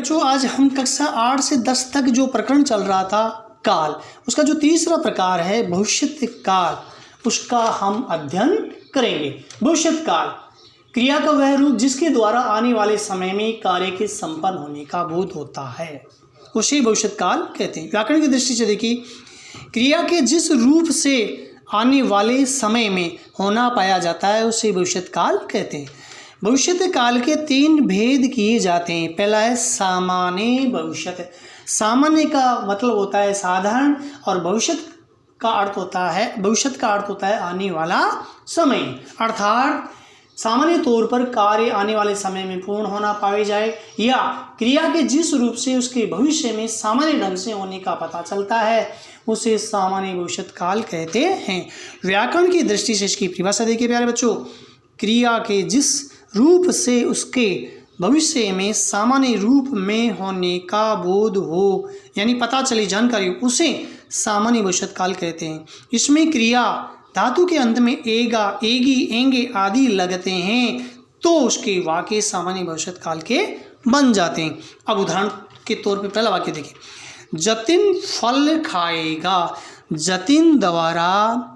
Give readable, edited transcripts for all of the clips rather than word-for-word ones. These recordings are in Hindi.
बच्चों, आज हम कक्षा 8 से 10 तक जो प्रकरण चल रहा था काल, उसका जो तीसरा प्रकार है भविष्यत काल, उसका हम अध्ययन करेंगे। भविष्यत काल क्रिया का वह रूप जिसके द्वारा आने वाले समय में कार्य के संपन्न होने का बोध होता है, उसे भविष्यत काल कहते हैं। व्याकरण की दृष्टि से देखिए, क्रिया के जिस रूप से आने वाले समय में होना पाया जाता है उसे भविष्यत काल कहते हैं। भविष्यत काल के 3 भेद किए जाते हैं। पहला है सामान्य भविष्यत। सामान्य का मतलब होता है साधारण, और भविष्यत का अर्थ होता है आने वाला समय। अर्थात सामान्य तौर पर कार्य आने वाले समय में पूर्ण होना पाए जाए, या क्रिया के जिस रूप से उसके भविष्य में सामान्य ढंग से होने का पता चलता है उसे सामान्य भविष्यत काल कहते हैं। व्याकरण की दृष्टि से इसकी परिभाषा देखिए प्यारे बच्चों, क्रिया के जिस रूप से उसके भविष्य में सामान्य रूप में होने का बोध हो, यानी पता चली जानकारी, उसे सामान्य भविष्यत काल कहते हैं। इसमें क्रिया धातु के अंत में एगा, एगी, एंगे आदि लगते हैं तो उसके वाक्य सामान्य भविष्यत काल के बन जाते हैं। अब उदाहरण के तौर पे पहला वाक्य देखिए, जतिन फल खाएगा। जतिन द्वारा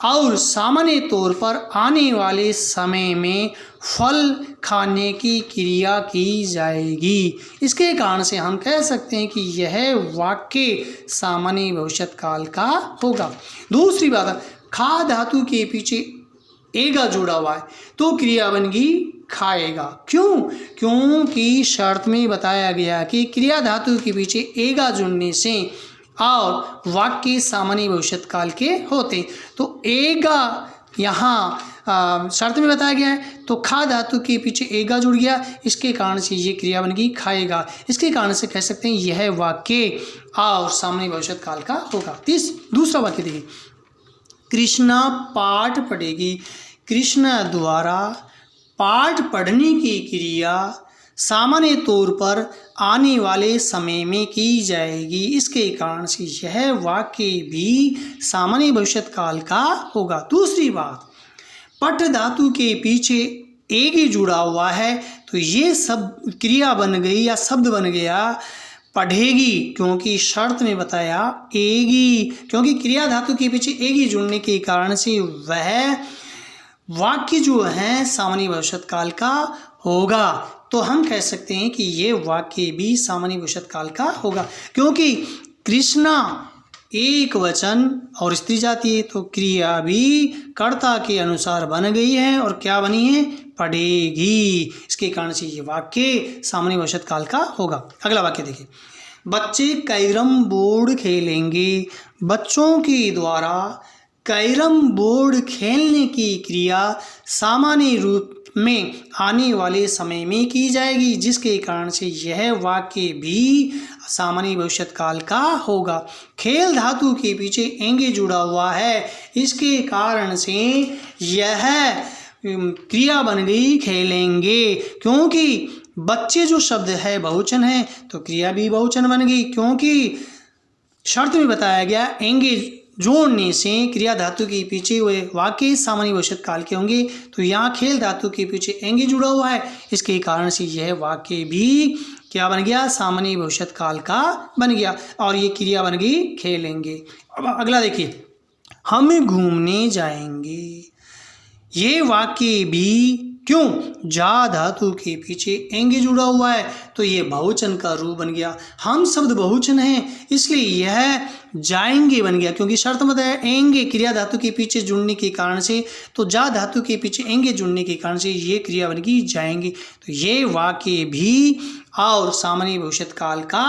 और सामान्य तौर पर आने वाले समय में फल खाने की क्रिया की जाएगी। इसके कारण से हम कह सकते हैं कि यह वाक्य सामान्य भविष्यत काल का होगा। दूसरी बात, खा धातु के पीछे एगा जुड़ा हुआ है तो क्रिया बन गई खाएगा। क्यों? क्योंकि शर्त में बताया गया कि क्रिया धातु के पीछे एगा जुड़ने से और वाक्य सामान्य भविष्यत काल के होते, तो एगा यहाँ शर्त में बताया गया है तो खा धातु के पीछे एगा जुड़ गया, इसके कारण से ये क्रिया बन गई खाएगा। इसके कारण से कह सकते हैं यह वाक्य और सामान्य भविष्यत काल का होगा। दूसरा वाक्य देखिए, कृष्णा पाठ पढ़ेगी। कृष्णा द्वारा पाठ पढ़ने की क्रिया सामान्य तौर पर आने वाले समय में की जाएगी। इसके कारण से यह वाक्य भी सामान्य भविष्यत काल का होगा। दूसरी बात, पठ धातु के पीछे एगी जुड़ा हुआ है तो ये सब क्रिया बन गई या शब्द बन गया पढ़ेगी, क्योंकि शर्त में बताया एगी, क्योंकि क्रिया धातु के पीछे एगी जुड़ने के कारण से वह वाक्य जो है सामान्य भविष्यत काल का होगा। तो हम कह सकते हैं कि ये वाक्य भी सामान्य भविष्यत काल का होगा, क्योंकि कृष्णा एक वचन और स्त्री जाति है तो क्रिया भी कर्ता के अनुसार बन गई है और क्या बनी है? पढ़ेगी। इसके कारण से ये वाक्य सामान्य भविष्यत काल का होगा। अगला वाक्य देखिए, बच्चे कैरम बोर्ड खेलेंगे। बच्चों के द्वारा कैरम बोर्ड खेलने की क्रिया सामान्य रूप में आने वाले समय में की जाएगी, जिसके कारण से यह वाक्य भी सामान्य भविष्यत काल का होगा। खेल धातु के पीछे एंगे जुड़ा हुआ है, इसके कारण से यह क्रिया बन गई खेलेंगे, क्योंकि बच्चे जो शब्द है बहुवचन है तो क्रिया भी बहुवचन बन गई, क्योंकि शर्त में बताया गया एंगे जोड़ने से क्रिया धातु के पीछे हुए वाक्य सामान्य भविष्यत काल के होंगे। तो यहाँ खेल धातु के पीछे एंगे जुड़ा हुआ है, इसके कारण से यह वाक्य भी क्या बन गया? सामान्य भविष्यत काल का बन गया और ये क्रिया बन गई खेलेंगे। अब अगला देखिए, हम घूमने जाएंगे। ये वाक्य भी क्यों? जा धातु के पीछे एंगे जुड़ा हुआ है तो ये बहुवचन का रूप बन गया। हम शब्द बहुवचन हैं इसलिए यह जाएंगे बन गया, क्योंकि शर्त मत है एंगे क्रिया धातु के पीछे जुड़ने के कारण से, तो जा धातु के पीछे एंगे जुड़ने के कारण से ये क्रिया बन गई जाएंगे। तो ये वाक्य भी और सामान्य भविष्यत काल का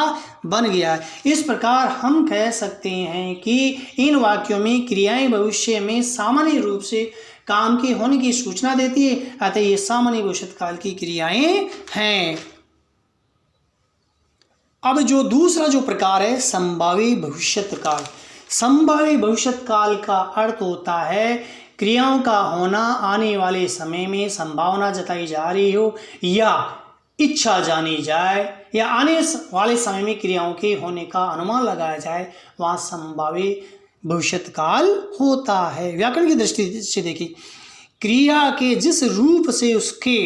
बन गया है। इस प्रकार हम कह सकते हैं कि इन वाक्यों में क्रियाएं भविष्य में सामान्य रूप से काम के होने की सूचना देती है, अतः ये सामान्य भविष्यत काल की क्रियाएं हैं। अब जो दूसरा जो प्रकार है संभावी भविष्यत काल। संभावी भविष्यत काल का अर्थ होता है क्रियाओं का होना आने वाले समय में संभावना जताई जा रही हो या इच्छा जानी जाए या आने वाले समय में क्रियाओं के होने का अनुमान लगाया जाए, वहाँ संभावी भविष्यत काल होता है। व्याकरण की दृष्टि से देखिए, क्रिया के जिस रूप से उसके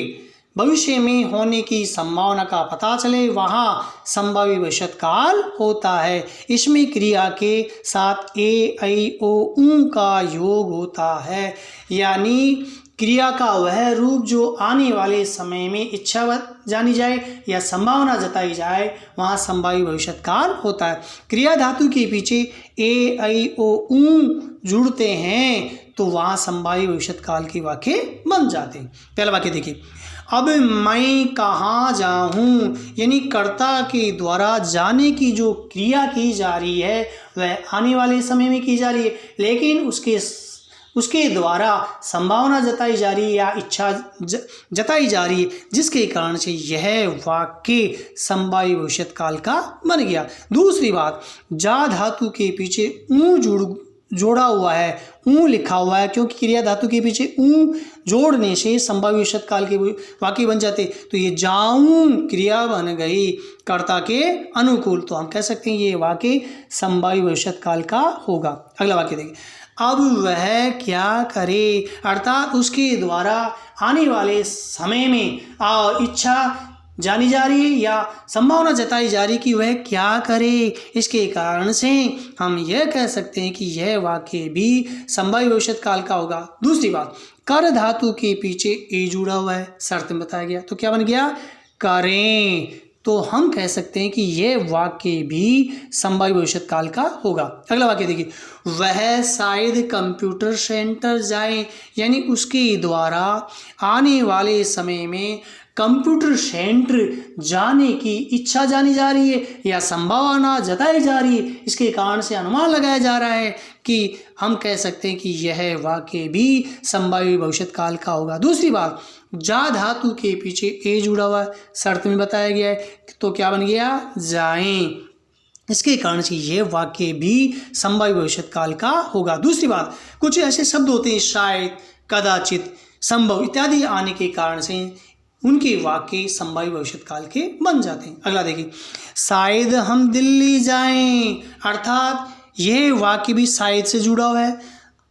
भविष्य में होने की संभावना का पता चले वहाँ संभावित भविष्यत काल होता है। इसमें क्रिया के साथ ए ऐ ओ ऊ का योग होता है, यानी क्रिया का वह रूप जो आने वाले समय में इच्छावत जानी जाए या संभावना जताई जाए वहाँ संभावित भविष्यत काल होता है। क्रिया धातु के पीछे ए ऐ ओ ऊ जुड़ते हैं तो वहाँ संभावित भविष्यत काल के वाक्य बन जाते हैं। पहला वाक्य देखिए, अब मैं कहाँ जाऊँ, यानी कर्ता के द्वारा जाने की जो क्रिया की जा रही है वह आने वाले समय में की जा रही है, लेकिन उसके द्वारा संभावना जताई जा रही है या इच्छा जताई जा रही है, जिसके कारण से यह वाक्य संभावित भविष्यत काल का बन गया। दूसरी बात, जा धातु के पीछे ऊ जोड़ा हुआ है, ऊ लिखा हुआ है, क्योंकि क्रिया धातु के पीछे ऊ जोड़ने से संभावित भविष्यत काल के वाक्य बन जाते। तो ये जाऊं क्रिया बन गई कर्ता के अनुकूल, तो हम कह सकते हैं ये वाक्य संभावित भविष्यत काल का होगा। अगला वाक्य देखिए, अब वह क्या करे, अर्थात उसके द्वारा आने वाले समय में इच्छा जानी जा रही है या संभावना जताई जा रही कि वह क्या करे, इसके कारण से हम यह कह सकते हैं कि यह वाक्य भी संभावित भविष्यत काल का होगा। दूसरी बात, कर धातु के पीछे ए जुड़ा हुआ है, शर्त में बताया गया, तो क्या बन गया, करें, तो हम कह सकते हैं कि यह वाक्य भी संभावित भविष्यत काल का होगा। अगला वाक्य देखिए, वह शायद कंप्यूटर सेंटर जाए, यानी उसके द्वारा आने वाले समय में कंप्यूटर सेंटर जाने की इच्छा जानी जा रही है या संभावना जताई जा रही है, इसके कारण से अनुमान लगाया जा रहा है कि हम कह सकते हैं कि यह वाक्य भी संभावित भविष्यत काल का होगा। दूसरी बात, जा धातु के पीछे ए जुड़ा हुआ है, शर्त में बताया गया है, तो क्या बन गया, जाएं, इसके कारण से यह वाक्य भी संभावित भविष्यत काल का होगा। दूसरी बात, कुछ ऐसे शब्द होते हैं शायद, कदाचित, संभव इत्यादि आने के कारण से उनके वाक्य संभावित भविष्यत काल के बन जाते हैं। अगला देखिए, शायद हम दिल्ली जाएं, अर्थात यह वाक्य भी शायद से जुड़ा हुआ है।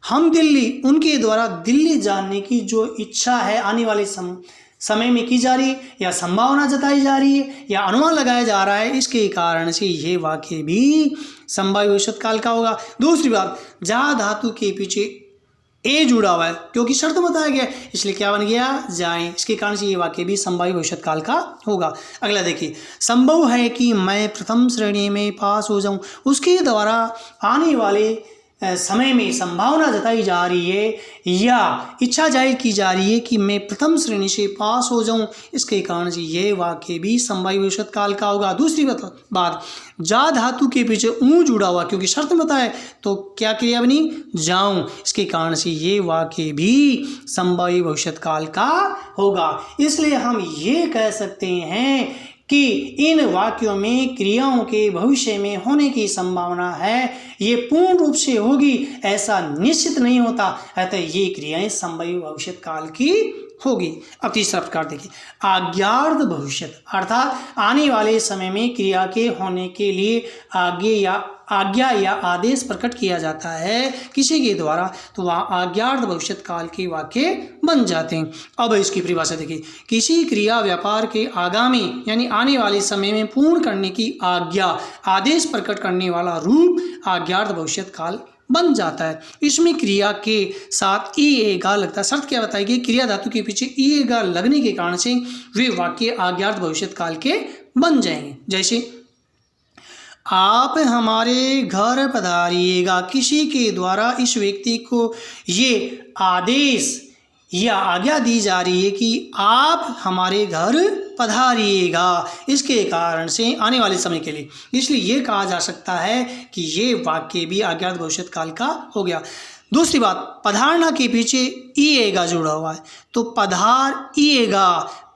हम दिल्ली, उनके द्वारा दिल्ली जाने की जो इच्छा है आने वाले समय में की जा रही है या संभावना जताई जा रही है या अनुमान लगाया जा रहा है, इसके कारण से ये वाक्य भी संभावित भविष्यत काल का होगा। दूसरी बात, जा धातु के पीछे ए जुड़ा हुआ है, क्योंकि शर्त बताया गया इसलिए क्या बन गया, जाएं, इसके कारण से ये वाक्य भी संभावित भविष्यत काल का होगा। अगला देखिए, संभव है कि मैं प्रथम श्रेणी में पास हो जाऊं, उसके द्वारा आने वाले समय में संभावना जताई जा रही है या इच्छा जाहिर की जा रही है कि मैं प्रथम श्रेणी से पास हो जाऊं, इसके कारण से यह वाक्य भी संभावित भविष्यत काल का होगा। दूसरी बात, जा धातु के पीछे ऊ जुड़ा हुआ, क्योंकि शर्त में बताया तो क्या क्रिया बनी, जाऊं, इसके कारण से ये वाक्य भी संभावित भविष्यत काल का होगा। इसलिए हम ये कह सकते हैं कि इन वाक्यों में क्रियाओं के भविष्य में होने की संभावना है, ये पूर्ण रूप से होगी ऐसा निश्चित नहीं होता, अतः ये क्रियाएं संभावित भविष्यत काल की होगी। अब तीसरा प्रकार देखिए, आज्ञार्थ भविष्यत, अर्थात आने वाले समय में क्रिया के होने के लिए आज्ञा या आदेश प्रकट किया जाता है किसी के द्वारा, तो वहाँ आज्ञार्थ भविष्यत काल के वाक्य बन जाते हैं। अब इसकी परिभाषा देखिए, किसी क्रिया व्यापार के आगामी यानी आने वाले समय में पूर्ण करने की आज्ञा आदेश प्रकट करने वाला रूप आज्ञार्थ भविष्यत काल बन जाता है। इसमें क्रिया के साथ ई ए गा लगता है। शर्त क्या बताएगी, क्रिया धातु के पीछे ई ए गा लगने के कारण से वे वाक्य आज्ञार्थ भविष्यत काल के बन जाएंगे। जैसे, आप हमारे घर पधारिएगा, किसी के द्वारा इस व्यक्ति को ये आदेश या आज्ञा दी जा रही है कि आप हमारे घर पधारिएगा, इसके कारण से आने वाले समय के लिए, इसलिए ये कहा जा सकता है कि ये वाक्य भी अज्ञात भविष्यत काल का हो गया। दूसरी बात, पधारना के पीछे ईएगा जुड़ा हुआ है, तो पधार ईएगा,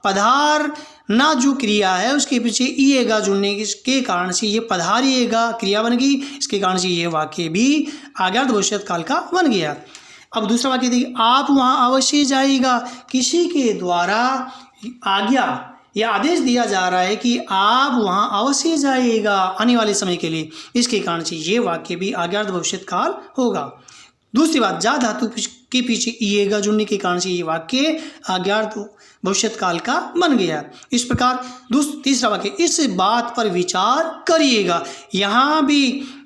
पधार ना जो क्रिया है उसके पीछे ईएगा जुड़ने के कारण से ये पधारिएगा क्रिया बन गई, इसके कारण से ये वाक्य भी अज्ञात भविष्यत काल का बन गया। अब दूसरा वाक्य देखिए, आप वहाँ अवश्य जाइएगा, किसी के द्वारा आज्ञा या आदेश दिया जा रहा है कि आप वहाँ अवश्य जाइएगा आने वाले समय के लिए, इसके कारण से ये वाक्य भी अज्ञात भविष्यत काल होगा। दूसरी बात, जा धातु के पीछे ईएगा जुड़ने के कारण से ये वाक्य अज्ञात भविष्यत काल का बन गया। इस प्रकार तीसरा वाक्य, इस बात पर विचार करिएगा। यहाँ भी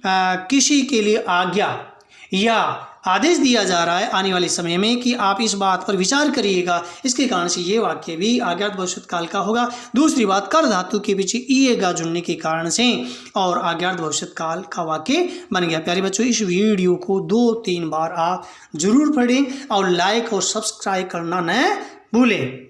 किसी के लिए आज्ञा या आदेश दिया जा रहा है आने वाले समय में कि आप इस बात पर विचार करिएगा। इसके कारण से ये वाक्य भी अज्ञात भविष्यत काल का होगा। दूसरी बात, कर धातु के पीछे ईएगा जुड़ने के कारण से और अज्ञात भविष्यत काल का वाक्य बन गया। प्यारे बच्चों, इस वीडियो को 2-3 बार आप जरूर पढ़ें और लाइक और सब्सक्राइब करना न भूलें।